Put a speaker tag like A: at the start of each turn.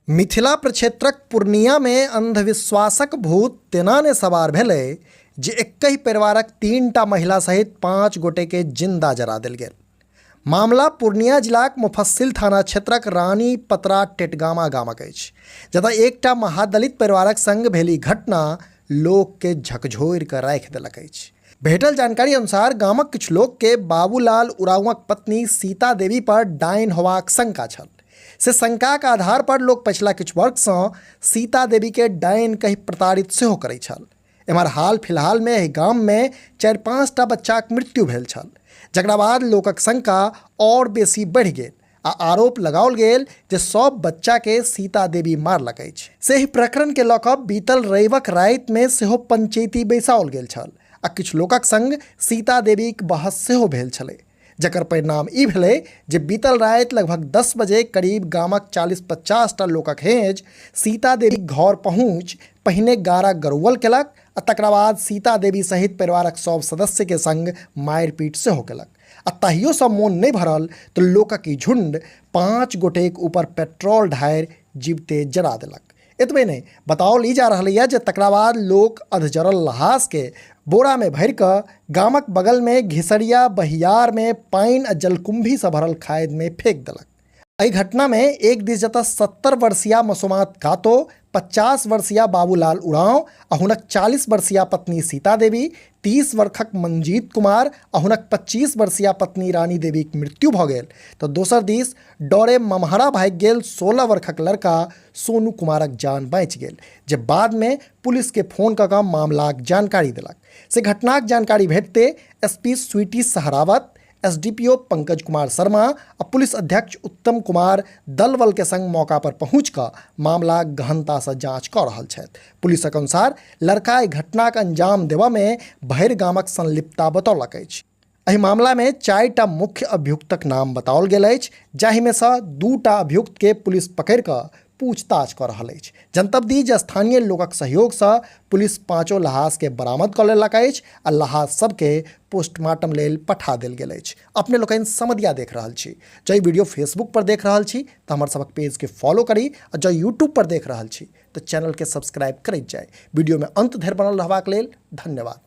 A: मिथिला प्रक्षेत्रक पूर्णिया में अंधविश्वासक भूत तेनाने सवार भेलै जे एकहि परिवारक 3टा महिला सहित 5 गोटे के जिंदा जरा देल गेल। मामला पूर्णिया जिलाक मुफस्सिल थाना क्षेत्रक रानी पतरा टेटगामा गामक अछि, जतऽ एकटा महादलित परिवारक संग भेली घटना लोक के झकझोरि कऽ राखि देलक अछि। भेटल जानकारी अनुसार गामक किछु लोक के बाबूलाल उरांवक पत्नी सीता देवी पर डाइन होबाक शंका छल। से शंकाक आधार पर लोक पछिला किछु वर्षसँ सीता देवी के डाइन कहि प्रताड़ित सेहो करैत छल। एम्हर हाल फिलहाल में एहि गाम में 4-5टा बच्चाक मृत्यु भेल छल, जकरा बाद लोकक शंका और बेसी बढ़ि गेल आ आरोप लगाओल गेल जे सब बच्चा के सीता देवी मारलक अछि। से ही प्रकरण के लऽ कऽ बीतल रविक राति में सेहो पंचायती बैसाओल गेल छल आ किछु लोकक संग सीता देवीक बहस सेहो भेल छलै, जकर परिणाम ई भेलै जे बीतल राति लगभग 10 बजे करीब गामक 40-50टा लोकक हेँज सीता देवी घर पहुँच पहिने गारा गरुवल केलक आ तकरा बाद सीता देवी सहित परिवारक सब सदस्य के संग मारिपीट सेहो केलक। आ तहियो सब मोन नहीं भरल तो लोकक ई झुंड 5 गोटेक ऊपर पेट्रोल ढारि जीवते जरा देलक। एतबे नहीं, बताओल ई जा रहल है जे तकरा बाद लोक अधजरल लहास के बोरा में भरि कऽ गामक बगल में घिसरिया बहियार में पानि आ जलकुंभी से भरल खादि में फेंक देलक। एहि घटना में एक दिस जतऽ 70 वर्षीय मसुमात कातो, 50 वर्षीय बाबूलाल उरांव आ हुनक 40 वर्षीय पत्नी सीता देवी, 30 वर्षक मंजीत कुमार आ हुनक 25 वर्षीय पत्नी रानी देवीक मृत्यु भऽ गेल, तऽ दोसर दिस डरे ममहरा भागि गेल 16 वर्षक लड़का सोनू कुमारक जान बचि गेल, जे बाद में पुलिस के फोन कऽ कऽ मामलाक जानकारी देलक। से घटनाक जानकारी भेटते एसपी स्वीटी सहरावत, एसडीपीओ पंकज कुमार शर्मा आ पुलिस अध्यक्ष उत्तम कुमार दलबल के संग मौका पर पहुँच कऽ मामला गहनता से जांच कऽ रहल छथि। पुलिसक अनुसार लड़का एहि घटनाक अंजाम देबऽ में भरि गामक संलिप्तता बतौलक अछि। एहि मामला में 4टा मुख्य अभियुक्तक नाम बताओल गेल अछि, जाहि में सँ 2टा अभियुक्त के पुलिस पकड़ि कऽ पूछताछ कऽ रहल अछि। जनतब दी जे स्थानीय लोकक सहयोग से पुलिस 5 लहास के बरामद कऽ लेलक अछि आ लहास सबके पोस्टमार्टम लेल पठा देल गेल अछि। अपने लोकनि समधिया देख रहल छी, जँ वीडियो फेसबुक पर देख रहल छी तऽ हमर सबक पेज के फॉलो करी आ जँ यूट्यूब पर देख रहल छी तऽ चैनल के सब्सक्राइब करैत जाय। वीडियो में अंत धरि बनल रहबाक लेल धन्यवाद।